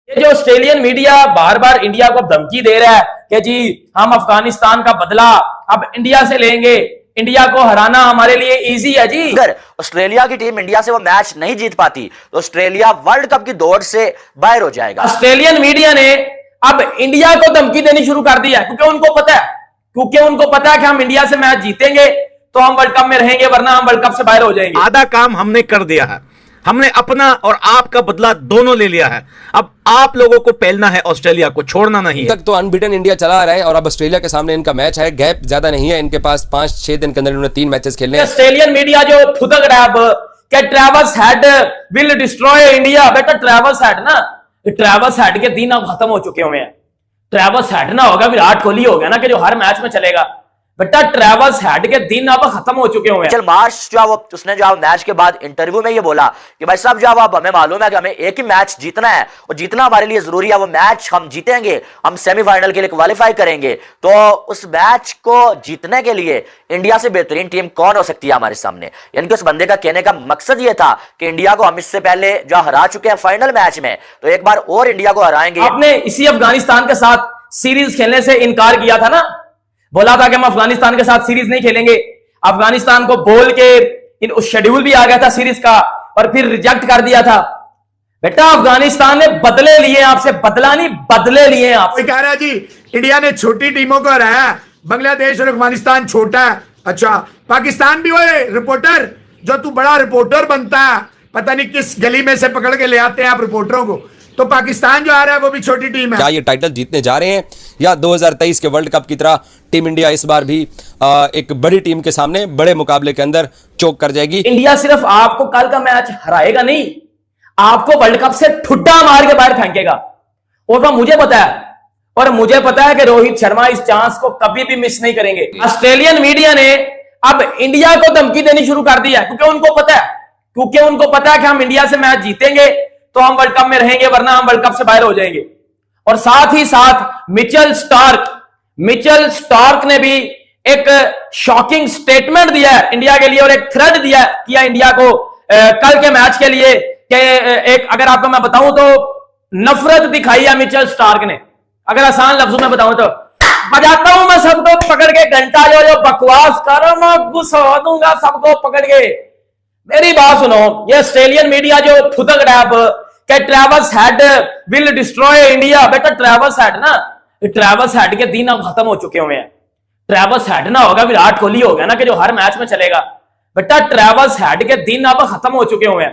ये जो Australian media बार बार India को धमकी दे रहा है कि जी हम अफगानिस्तान का बदला अब इंडिया से लेंगे, इंडिया को हराना हमारे लिए इजी है जी। अगर ऑस्ट्रेलिया की टीम इंडिया से वो मैच नहीं जीत पाती तो ऑस्ट्रेलिया वर्ल्ड कप की दौड़ से बाहर हो जाएगा। ऑस्ट्रेलियन मीडिया ने अब इंडिया को धमकी देनी शुरू कर दी है क्योंकि उनको पता है कि हम इंडिया से मैच जीतेंगे तो हम वर्ल्ड कप में रहेंगे, वरना हम वर्ल्ड कप से बाहर हो जाएंगे। आधा काम हमने कर दिया है, हमने अपना और आपका बदला दोनों ले लिया है। अब आप लोगों को पहलना है, ऑस्ट्रेलिया को छोड़ना नहीं है। तक तो अनबीटन इंडिया चला रहा है और अब ऑस्ट्रेलिया के सामने इनका मैच है, गैप ज्यादा नहीं है इनके पास, 5-6 दिन के अंदर इन्होंने 3 मैचेस खेलने हैं। ऑस्ट्रेलियन मीडिया जो फुदक रहा है कि Travis head will destroy India, बेटा ट्रेविस हेड के दिन अब खत्म हो चुके हुए हैं। ट्रेविस हेड ना होगा विराट कोहली हो गया ना कि जो हर मैच में चलेगा, बेटा ट्रेविस हेड के दिन अब खत्म हो चुके हुए हैं। चल मार्च जो उसने जो मैच के बाद इंटरव्यू में ये बोला कि भाई साहब जो अब हमें मालूम है कि हमें एक ही मैच जीतना है और जीतना हमारे लिए जरूरी है, वो मैच हम जीतेंगे, हम सेमीफाइनल के लिए क्वालिफाई करेंगे। तो उस मैच को जीतने के लिए इंडिया से बेहतरीन टीम कौन हो सकती है हमारे सामने। यानी कि उस बंदे का कहने का मकसद ये था कि इंडिया को हम इससे पहले जो हरा चुके हैं फाइनल मैच में, तो एक बार और इंडिया को हराएंगे। आपने इसी अफगानिस्तान के साथ सीरीज खेलने से इनकार किया था ना, बोला था कि हम अफगानिस्तान के साथ सीरीज नहीं खेलेंगे। अफगानिस्तान को बोल के उस शेड्यूल भी आ गया था सीरीज का और फिर रिजेक्ट कर दिया था। बेटा अफगानिस्तान ने बदले लिए आपसे, बदला नहीं बदले लिए आपसे। कह रहा है जी इंडिया ने छोटी टीमों को हराया, बांग्लादेश और अफगानिस्तान छोटा है। अच्छा पाकिस्तान भी वो रिपोर्टर जो तू बड़ा रिपोर्टर बनता है, पता नहीं किस गली में से पकड़ के ले आते हैं आप रिपोर्टरों को, तो पाकिस्तान जो आ रहा है वो भी छोटी टीम है। क्या ये टाइटल जीतने जा रहे हैं या 2023 के वर्ल्ड कप की तरह टीम इंडिया इस बार भी एक बड़ी टीम के सामने बड़े मुकाबले के अंदर चोक कर जाएगी? इंडिया सिर्फ आपको कल का मैच हराएगा नहीं, आपको वर्ल्ड कप से ठुड्डा मार के बाहर फेंकेगा। और वो मुझे पता है कि रोहित शर्मा इस चांस को कभी भी मिस नहीं करेंगे। ऑस्ट्रेलियन मीडिया ने अब इंडिया को धमकी देनी शुरू कर दी है क्योंकि उनको पता है कि हम इंडिया से मैच जीतेंगे तो हम वर्ल्ड कप में रहेंगे, वरना हम वर्ल्ड कप से बाहर हो जाएंगे। और साथ ही साथ मिचेल स्टार्क ने भी एक शॉकिंग स्टेटमेंट दिया है इंडिया के लिए और एक थ्रेड किया इंडिया को कल के मैच के लिए कि एक, अगर आपको मैं बताऊं तो नफरत दिखाई है मिचेल स्टार्क ने। अगर आसान लफ्जों में बताऊं तो बजाता हूं मैं सबको पकड़ के घंटा, जो बकवास करो मैं गुस्सा दूंगा सबको पकड़ के। मेरी बात सुनो, ये ऑस्ट्रेलियन मीडिया जो फुदक रहा है कि Travis head will destroy India, बेटा ट्रेविस हेड के दिन अब खत्म हो चुके हुए हैं। ट्रेविस हेड ना होगा विराट कोहली हो गया ना कि जो हर मैच में चलेगा, बेटा ट्रेविस हेड के दिन अब खत्म हो चुके हुए हैं।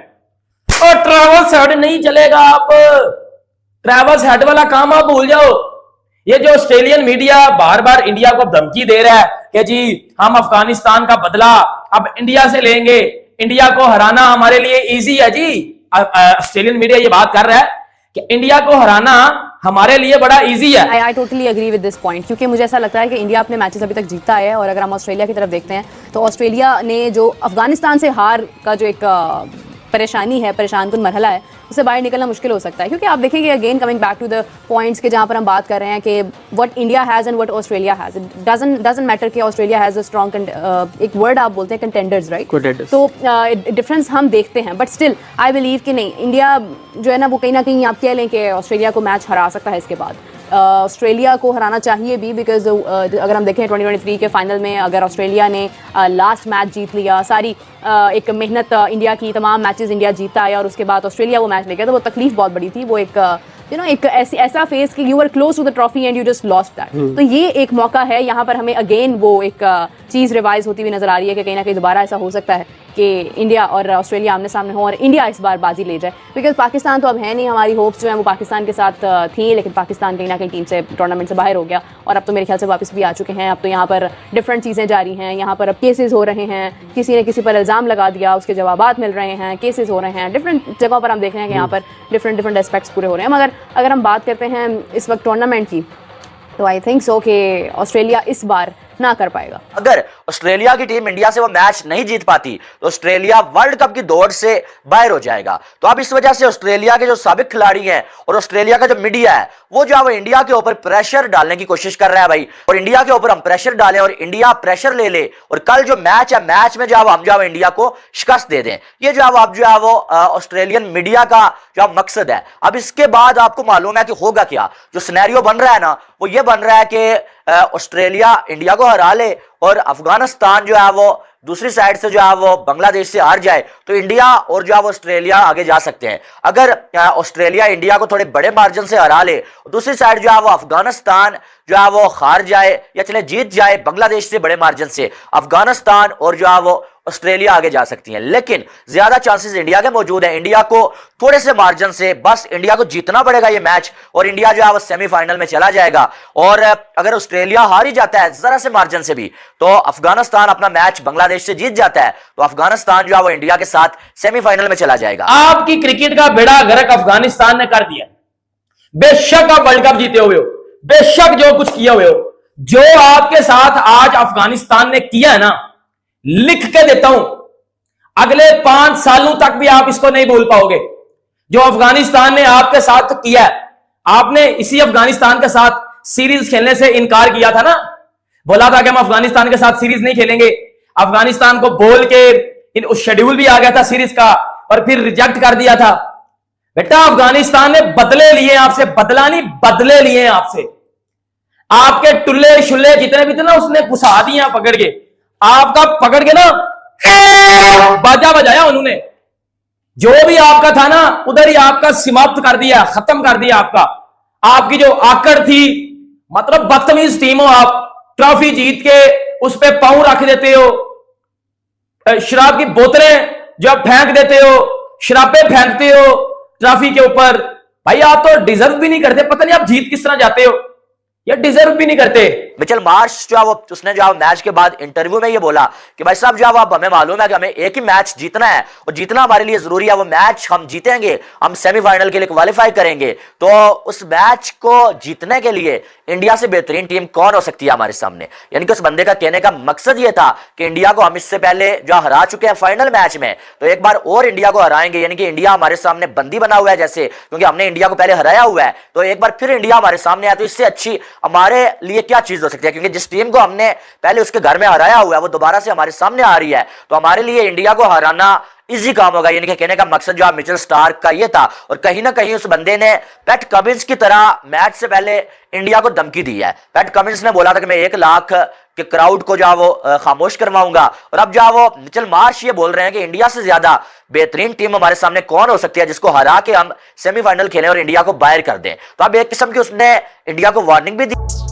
और ट्रेविस हेड नहीं चलेगा, आप ट्रेविस हेड वाला काम आप भूल जाओ। ये जो ऑस्ट्रेलियन मीडिया बार बार इंडिया को धमकी दे रहा है कि जी हम अफगानिस्तान का बदला अब इंडिया से लेंगे, इंडिया को हराना हमारे लिए इजी है जी। ऑस्ट्रेलियन मीडिया ये बात कर रहा है कि इंडिया को हराना हमारे लिए बड़ा इजी है। I totally agree with this point, क्योंकि मुझे ऐसा लगता है कि इंडिया अपने मैचेस अभी तक जीता है। और अगर हम ऑस्ट्रेलिया की तरफ देखते हैं तो ऑस्ट्रेलिया ने जो अफगानिस्तान से हार का जो एक परेशानकुन मरहला है, उससे बाहर निकलना मुश्किल हो सकता है। क्योंकि आप देखेंगे again coming back to the points के जहाँ पर हम बात कर रहे हैं कि what India has and what Australia has, it doesn't matter कि ऑस्ट्रेलिया हैज़ अ स्ट्रॉन्ग, एक वर्ड आप बोलते हैं कंटेंडर्स, राइट? तो डिफरेंस हम देखते हैं, बट स्टिल आई बिलीव कि नहीं, इंडिया जो है ना वो कहीं ना कहीं आप कह लें कि ऑस्ट्रेलिया को मैच हरा सकता है। इसके बाद ऑस्ट्रेलिया को हराना चाहिए भी, बिकॉज अगर हम देखें 2023 के फाइनल में अगर ऑस्ट्रेलिया ने लास्ट मैच जीत लिया, सारी एक मेहनत इंडिया की, तमाम मैचेस इंडिया जीता है और उसके बाद ऑस्ट्रेलिया वो मैच ले गया, तो वो तकलीफ बहुत बड़ी थी। वो एक एक ऐसा फेस कि you are close to the trophy and you just lost that. तो ये एक मौका है, यहाँ पर हमें अगेन वो एक चीज़ रिवाइज होती हुई नजर आ रही है कि कहीं ना कहीं दोबारा ऐसा हो सकता है कि इंडिया और ऑस्ट्रेलिया आमने सामने हो और इंडिया इस बार बाजी ले जाए। बिकॉज पाकिस्तान तो अब है नहीं, हमारी होप्स जो है वो पाकिस्तान के साथ थी, लेकिन पाकिस्तान कहीं ना कहीं टीम से टूर्नामेंट से बाहर हो गया और अब तो मेरे ख्याल से वापस भी आ चुके हैं। अब तो यहाँ पर डिफरेंट चीज़ें जारी हैं, यहाँ पर अब केसेस हो रहे हैं, किसी ने किसी पर इल्ज़ाम लगा दिया, उसके जवाबात मिल रहे हैं, केसेस हो रहे हैं, डिफरेंट जगहों पर हम देख रहे हैं कि यहाँ पर डिफरेंट एस्पेक्ट्स पूरे हो रहे हैं। मगर अगर हम बात करते हैं इस वक्त टूर्नामेंट की, तो आई थिंक सो कि ऑस्ट्रेलिया इस बार ना कर पाएगा। अगर ऑस्ट्रेलिया की टीम इंडिया से वो मैच नहीं जीत पाती तो ऑस्ट्रेलिया वर्ल्ड कप की दौड़ से बाहर हो जाएगा। तो अब इस वजह से ऑस्ट्रेलिया के जो साबिक खिलाड़ी हैं और ऑस्ट्रेलिया का जो मीडिया है वो जो है इंडिया के ऊपर प्रेशर डालने की कोशिश कर रहा है भाई, और इंडिया के ऊपर हम प्रेशर डालें और इंडिया प्रेशर ले ले और कल जो मैच है मैच में जो हम जो इंडिया को शिकस्त दे दें। ये जो अब जो है वो ऑस्ट्रेलियन मीडिया का जो मकसद है। अब इसके बाद आपको मालूम है कि होगा क्या। जो सिनेरियो बन रहा है ना, वो ये बन रहा है कि ऑस्ट्रेलिया इंडिया को हरा ले और अफगानिस्तान जो है वो दूसरी साइड से जो है वो बांग्लादेश से हार जाए, तो इंडिया और जो है वो ऑस्ट्रेलिया आगे जा सकते हैं। अगर ऑस्ट्रेलिया इंडिया को थोड़े बड़े मार्जिन से हरा ले, दूसरी साइड जो है वो अफगानिस्तान जो है वो हार जाए या चले जीत जाए बांग्लादेश से बड़े मार्जिन से, अफगानिस्तान और जो है वो ऑस्ट्रेलिया आगे जा सकती हैं। लेकिन ज्यादा चांसेस इंडिया के मौजूद हैं। इंडिया को थोड़े से मार्जिन से, बस इंडिया को जीतना पड़ेगा ये मैच और इंडिया जो है वो सेमीफाइनल में चला जाएगा। और अगर ऑस्ट्रेलिया हार ही जाता है जरा से मार्जिन से भी, तो अफगानिस्तान अपना मैच बांग्लादेश से जीत जाता है, तो अफगानिस्तान जो है वो इंडिया के साथ सेमीफाइनल में चला जाएगा। आपकी क्रिकेट का बेड़ा गर्क अफगानिस्तान ने कर दिया। बेशक आप वर्ल्ड कप जीते हुए हो, बेशक जो कुछ किया हुए हो, जो आपके साथ आज अफगानिस्तान ने किया है ना, लिख के देता हूं, अगले 5 सालों तक भी आप इसको नहीं भूल पाओगे। जो अफगानिस्तान ने आपके साथ किया है, आपने इसी अफगानिस्तान के साथ सीरीज खेलने से इनकार किया था ना, बोला था कि हम अफगानिस्तान के साथ सीरीज नहीं खेलेंगे। अफगानिस्तान को बोल के शेड्यूल भी आ गया था सीरीज का और फिर रिजेक्ट कर दिया था। बेटा अफगानिस्तान ने बदले लिए आपसे, बदला नहीं बदले लिए आपसे। आपके टुल्ले शुल्ले जितने भी थे ना, उसने घुसा दिया पकड़ के, आपका पकड़ के ना बाजा बजाया उन्होंने। जो भी आपका था ना उधर ही आपका समाप्त कर दिया, खत्म कर दिया आपका। आपकी जो आकड़ थी, मतलब बदतमीज टीम हो आप, ट्रॉफी जीत के उस पे पांव रख देते हो, शराब की बोतलें जो आप फेंक देते हो, शराबें फेंकते हो ट्रॉफी के ऊपर। भाई आप तो डिजर्व भी नहीं करते, पता नहीं आप जीत किस तरह जाते हो, ये डिजर्व भी नहीं करते। मिचेल मार्श जो है वो उसने जो है मैच के बाद इंटरव्यू में ये बोला कि भाई साहब जो है अब हमें मालूम है कि हमें एक ही मैच जीतना है और जीतना हमारे लिए जरूरी है। वो मैच हम जीतेंगे, हम सेमीफाइनल के लिए क्वालिफाई करेंगे। तो उस मैच को जीतने के लिए इंडिया से बेहतरीन टीम कौन हो सकती है हमारे सामने। यानी कि उस बंदे का कहने का मकसद ये था कि इंडिया को हम इससे पहले जो हरा चुके हैं फाइनल मैच में, तो एक बार और इंडिया को हराएंगे। यानी कि इंडिया हमारे सामने बंदी बना हुआ है जैसे, क्योंकि हमने इंडिया को पहले हराया हुआ है, तो एक बार फिर इंडिया हमारे सामने आया तो इससे अच्छी हमारे लिए क्या चीज हो सकती है। क्योंकि जिस टीम को हमने पहले उसके घर में हराया हुआ है वो दोबारा से हमारे सामने आ रही है, तो हमारे लिए इंडिया को हराना इजी काम होगा। यानी कि कहने का मकसद जो मिचेल स्टार्क का ये था। और कहीं ना कहीं उस बंदे ने पैट कमिंस की तरह मैच से पहले इंडिया को धमकी दी है। पैट कमिंस ने बोला था कि मैं 1 लाख के क्राउड को जो वो खामोश करवाऊंगा, और अब जो वो मिचेल मार्श ये बोल रहे हैं कि इंडिया से ज्यादा बेहतरीन टीम हमारे सामने कौन हो सकती है जिसको हरा के हम सेमीफाइनल खेलें और इंडिया को बाहर कर दें। तो अब एक किस्म की उसने इंडिया को वार्निंग भी दी।